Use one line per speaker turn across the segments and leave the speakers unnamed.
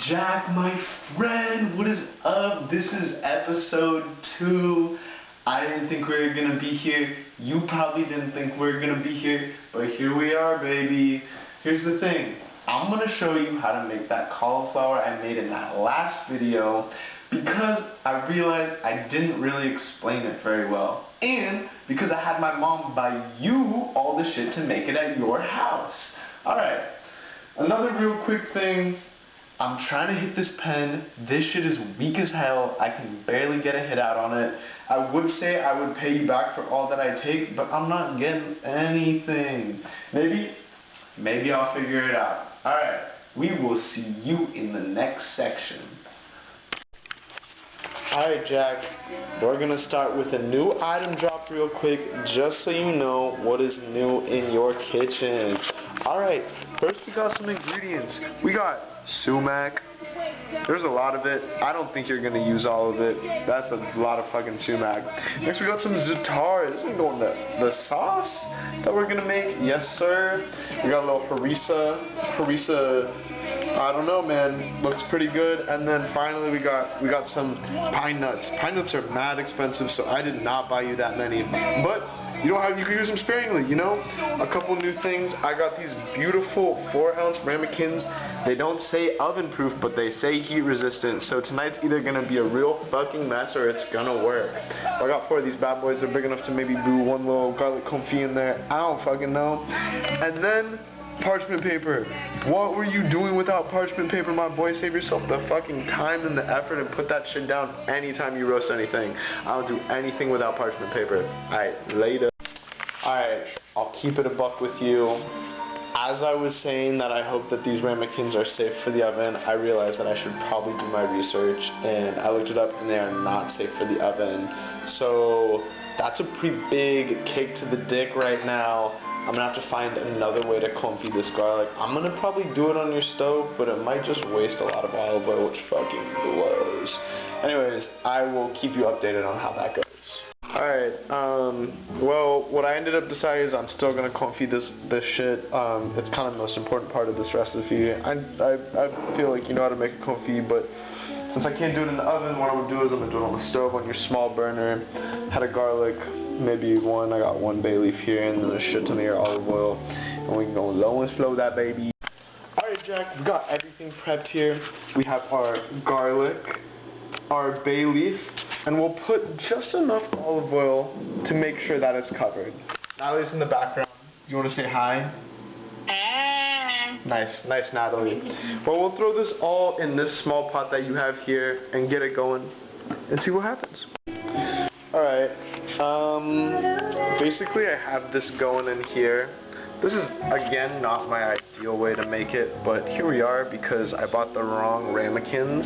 Jack, my friend, what is up? This is episode 2. I didn't think we were gonna be here. You probably didn't think we were gonna be here, but here we are, baby. Here's the thing. I'm gonna show you how to make that cauliflower I made in that last video because I realized I didn't really explain it very well. And because I had my mom buy you all the shit to make it at your house. Alright, another real quick thing. I'm trying to hit this pen. This shit is weak as hell. I can barely get a hit out on it. I would say I would pay you back for all that I take, but I'm not getting anything. Maybe I'll figure it out. Alright, we will see you in the next section. Alright, Jack, we're going to start with a new item drop real quick, just so you know what is new in your kitchen. Alright, first we got some ingredients. We got sumac. There's a lot of it. I don't think you're going to use all of it. That's a lot of fucking sumac. Next we got some za'atar. This is going to the sauce that we're going to make. Yes, sir. We got a little harissa. I don't know, man. Looks pretty good. And then finally we got some pine nuts. Pine nuts are mad expensive, so I did not buy you that many. But you can use them sparingly, you know? A couple new things. I got these beautiful 4-ounce ramekins. They don't say oven proof, but they say heat resistant. So tonight's either gonna be a real fucking mess or it's gonna work. I got 4 of these bad boys. They're big enough to maybe do one little garlic confit in there. I don't fucking know. And then parchment paper. What were you doing without parchment paper, my boy? Save yourself the fucking time and the effort and put that shit down anytime you roast anything. I don't do anything without parchment paper. Alright, later. Alright, I'll keep it a buck with you. As I was saying that I hope that these ramekins are safe for the oven, I realized that I should probably do my research, and I looked it up and they are not safe for the oven. So that's a pretty big kick to the dick right now. I'm going to have to find another way to confit this garlic. I'm going to probably do it on your stove, but it might just waste a lot of olive oil, which fucking blows. Anyways, I will keep you updated on how that goes. Alright, well, what I ended up deciding is I'm still going to confit this shit. It's kind of the most important part of this recipe. I feel like you know how to make a confit, but since I can't do it in the oven, what I would do is I'm going to do it on the stove on your small burner. Had a garlic, maybe one. I got 1 bay leaf here, and then a shit ton of your olive oil. And we can go low and slow that baby. Alright, Jack, we got everything prepped here. We have our garlic, our bay leaf, and we'll put just enough olive oil to make sure that it's covered. Natalie's in the background. You want to say hi? Nice, Natalie. Well, we'll throw this all in this small pot that you have here and get it going and see what happens. Alright, basically I have this going in here. This is, again, not my ideal way to make it, but here we are because I bought the wrong ramekins.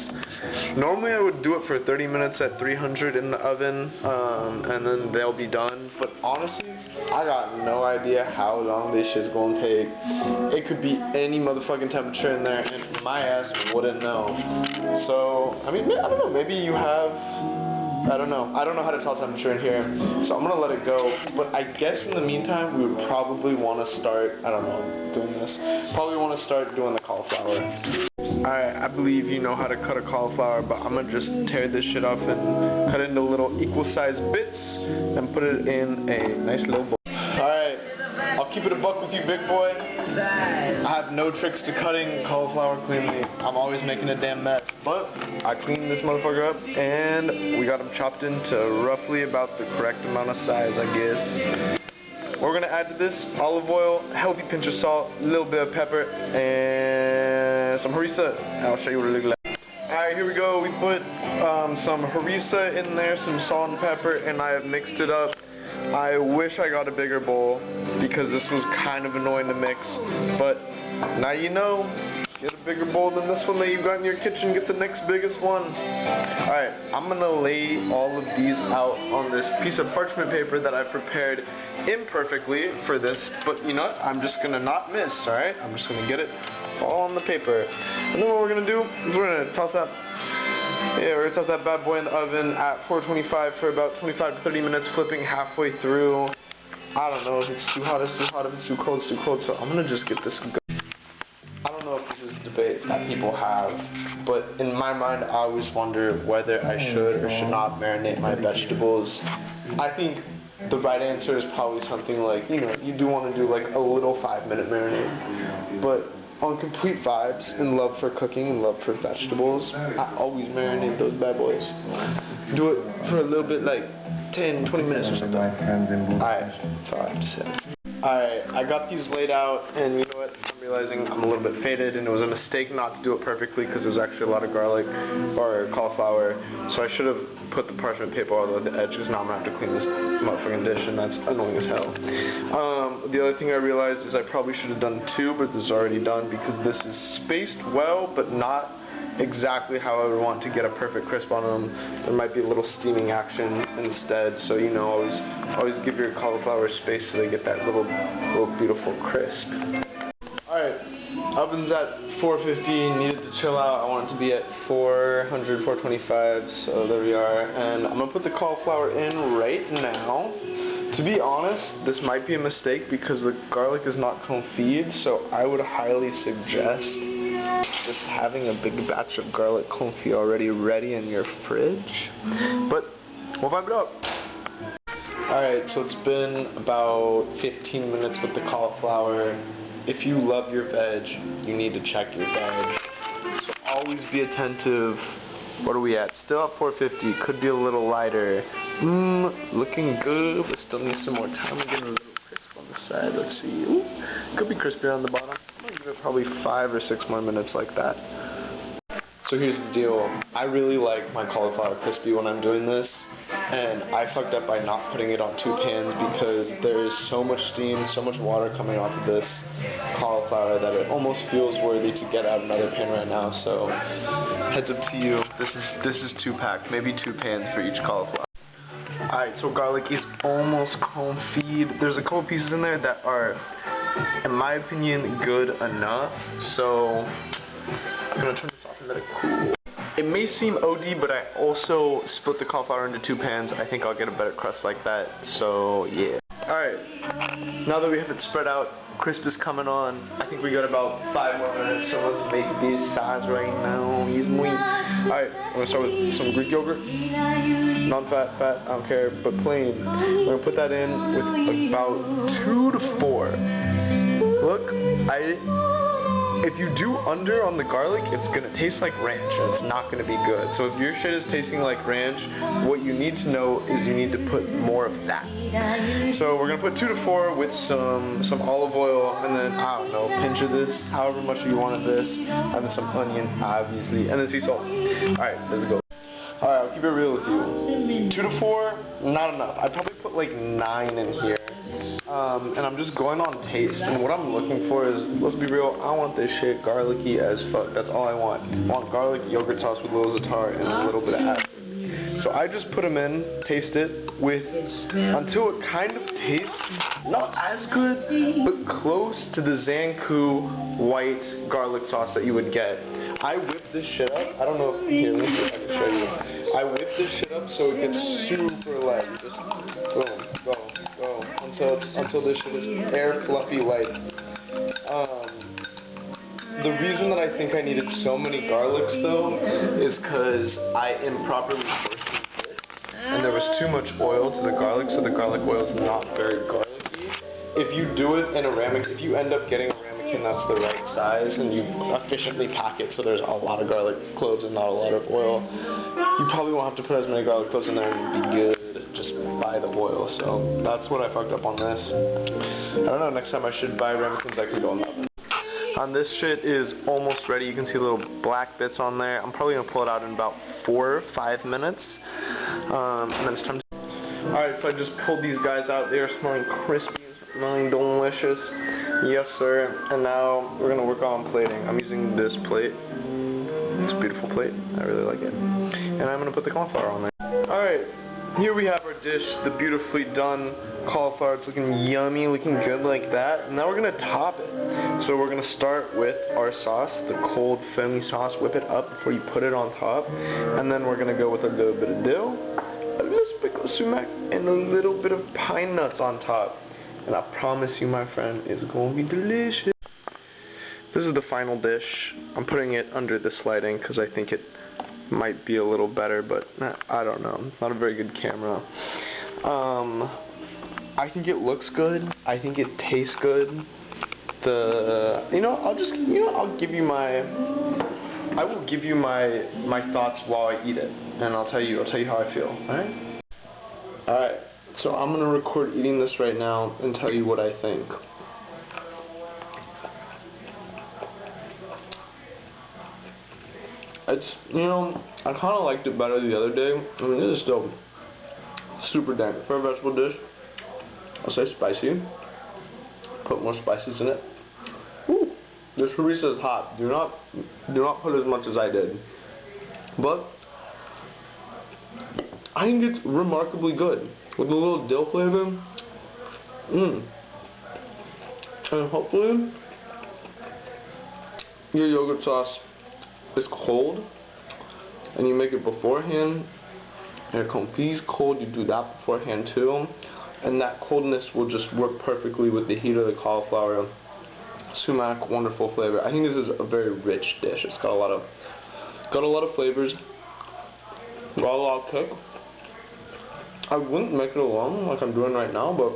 Normally I would do it for 30 minutes at 300 in the oven, and then they'll be done, but honestly, I got no idea how long this shit's gonna take. It could be any motherfucking temperature in there, and my ass wouldn't know. So, I mean, I don't know, maybe you have... I don't know how to tell temperature in here, so I'm going to let it go, but I guess in the meantime, we would probably want to start, probably want to start doing the cauliflower. Alright, I believe you know how to cut a cauliflower, but I'm going to just tear this shit off and cut it into little equal-sized bits, and put it in a nice little bowl. Alright, I'll keep it a buck with you, big boy. I have no tricks to cutting cauliflower cleanly. I'm always making a damn mess. But I cleaned this motherfucker up, and we got them chopped into roughly about the correct amount of size, I guess. We're going to add to this olive oil, a healthy pinch of salt, a little bit of pepper, and some harissa. And I'll show you what it looks like. Alright, here we go. We put some harissa in there, some salt and pepper, and I have mixed it up. I wish I got a bigger bowl because this was kind of annoying to mix, but now you know. Get a bigger bowl than this one that you got in your kitchen. Get the next biggest one. Alright, I'm going to lay all of these out on this piece of parchment paper that I prepared imperfectly for this, but you know what? I'm just going to not miss, alright? I'm just going to get it all on the paper. And then what we're going to do is we're going to toss that bad boy in the oven at 425 for about 25 to 30 minutes, flipping halfway through. I don't know if it's too hot, it's too hot. If it's too cold, it's too cold. So I'm going to just get this going. I don't know if this is a debate. that people have. But in my mind, I always wonder whether I should or should not marinate my vegetables. I think the right answer is probably something like, you do want to do like a little 5-minute marinade. But on complete vibes and love for cooking and love for vegetables, I always marinate those bad boys. Do it for a little bit, like 10, 20 minutes or something. Alright, that's all I have to say. Alright, I got these laid out, and you know what, I'm realizing I'm a little bit faded, and it was a mistake not to do it perfectly because there was actually a lot of garlic or cauliflower, so I should have put the parchment paper all the way to the edge, because now I'm going to have to clean this motherfucking dish, and that's annoying as hell. The other thing I realized is I probably should have done 2, but this is already done because this is spaced well, but not exactly how I would want to get a perfect crisp on them. There might be a little steaming action instead, so always give your cauliflower space so they get that little beautiful crisp. Alright, oven's at 450, needed to chill out. I want it to be at 400, 425, so there we are. And I'm going to put the cauliflower in right now. To be honest, this might be a mistake because the garlic is not confit, so I would highly suggest just having a big batch of garlic confit already ready in your fridge. But we'll vibe it up. Alright, so it's been about 15 minutes with the cauliflower. If you love your veg, you need to check your veg. So always be attentive. What are we at? Still at 450. Could be a little lighter. Looking good, but still need some more time. I'm getting a little crisp on the side. Let's see. Ooh, could be crispier on the bottom. I'm gonna give it probably 5 or 6 more minutes like that. So here's the deal. I really like my cauliflower crispy when I'm doing this, and I fucked up by not putting it on 2 pans because there is so much steam, so much water coming off of this cauliflower that it almost feels worthy to get out another pan right now. So heads up to you. This is 2-pack, maybe 2 pans for each cauliflower. Alright, so garlic is almost confit. There's a couple pieces in there that are, in my opinion, good enough. So I'm gonna turn this off and let it cool. It may seem OD, but I also split the cauliflower into 2 pans. I think I'll get a better crust like that. So yeah. Alright, now that we have it spread out, crisp is coming on. I think we got about 5 more minutes, so let's make this size right now. Alright, I'm going to start with some Greek yogurt. Non-fat, fat, I don't care, but plain. I'm going to put that in with about 2 to 4. Look, if you do under on the garlic, it's going to taste like ranch, and it's not going to be good. So if your shit is tasting like ranch, what you need to know is you need to put more of that. So we're going to put 2 to 4 with some olive oil, and then, I don't know, pinch of this, however much you want of this, and then some onion, obviously, and then sea salt. Alright, let's go. Alright, I'll keep it real with you. 2 to 4, not enough. I'd probably put like 9 in here. And I'm just going on taste, and what I'm looking for is, let's be real, I want this shit garlicky as fuck. That's all I want. I want garlic yogurt sauce with a little za'atar and a little bit of acid. So I just put them in, taste it, until it kind of tastes, not as good, but close to the Zanku white garlic sauce that you would get. I whip this shit up. I don't know if here, let me see if I can show you. I whip this shit up so it gets super light. Just boom, go, until this shit is air fluffy light. The reason that I think I needed so many garlics though is because I improperly portioned this, and there was too much oil to the garlic, so the garlic oil is not very garlicky. If you do it in a ramekin, if you end up getting a ramekin that's the right size and you efficiently pack it so there's a lot of garlic cloves and not a lot of oil, you probably won't have to put as many garlic cloves in there and you'd be good just by the oil. So that's what I fucked up on this. I don't know, next time I should buy ramekins that can go in the oven. This shit is almost ready. You can see little black bits on there. I'm probably going to pull it out in about 4 or 5 minutes. And then it's time to... Alright, so I just pulled these guys out. They are smelling crispy, smelling delicious. Yes, sir. And now we're going to work on plating. I'm using this plate. It's a beautiful plate. I really like it. And I'm going to put the cauliflower on there. Alright. Here we have our dish, the beautifully done cauliflower. It's looking yummy, looking good like that. And now we're going to top it. So we're going to start with our sauce, the cold foamy sauce. Whip it up before you put it on top. And then we're going to go with a little bit of dill, a little sprinkle of sumac, and a little bit of pine nuts on top. And I promise you, my friend, it's going to be delicious. This is the final dish. I'm putting it under this lighting because I think it might be a little better, but I don't know. It's not a very good camera. I think it looks good. I think it tastes good. I'll give you my thoughts while I eat it, and I'll tell you how I feel. All right. So I'm gonna record eating this right now and tell you what I think. I kind of liked it better the other day. I mean, this is still super dank for a vegetable dish. I'll say spicy. Put more spices in it. Woo! This harissa is hot. Do not put as much as I did. But I think it's remarkably good with a little dill flavor. And hopefully your yogurt sauce is cold and you make it beforehand. Your confit is cold, you do that beforehand too, and that coldness will just work perfectly with the heat of the cauliflower. Sumac, wonderful flavor. I think this is a very rich dish. It's got a lot of flavors. Got a lot of kick. I wouldn't make it alone like I'm doing right now, but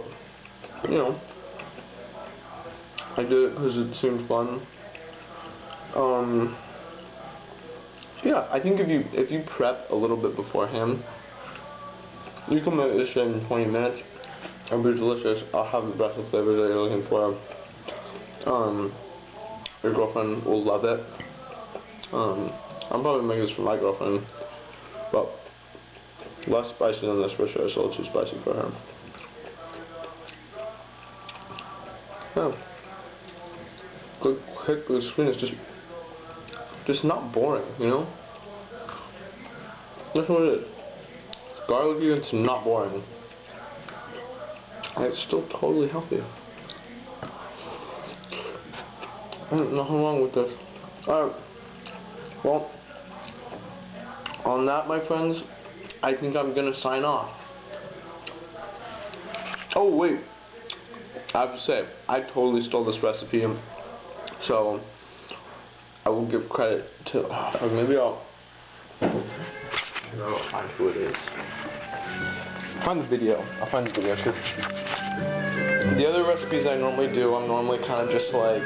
I did it because it seemed fun. Yeah, I think if you prep a little bit beforehand, you can make this in 20 minutes. It'll be delicious. I'll have the best of flavors that you're looking for. Your girlfriend will love it. I'm probably making this for my girlfriend, but less spicy than this for sure. It's a little too spicy for her. Yeah. Good kick, good sweetness. Just not boring, you know? That's what it is. It's garlicky, it's not boring. And it's still totally healthy. Nothing wrong with this. Alright. Well, on that, my friends, I think I'm gonna sign off. Oh, wait. I have to say, I totally stole this recipe. So I will give credit to, or maybe I'll find who it is. I'll find the video because the other recipes I normally do, I'm normally kind of just like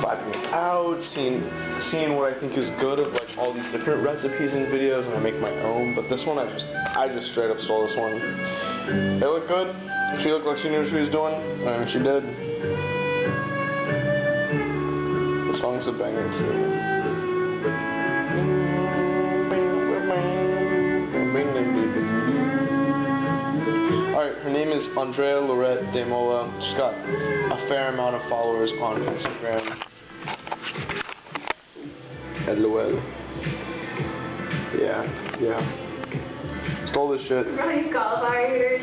vibing it out, seeing what I think is good of like all these different recipes and videos, and I make my own. But this one, I just straight up stole this one. It looked good. She looked like she knew what she was doing, and she did. The song's a banger too. Alright, her name is Andrea Lorette De Mola. She's got a fair amount of followers on Instagram. LOL. Yeah. Stole this shit.
Remember how you cauliflower eaters?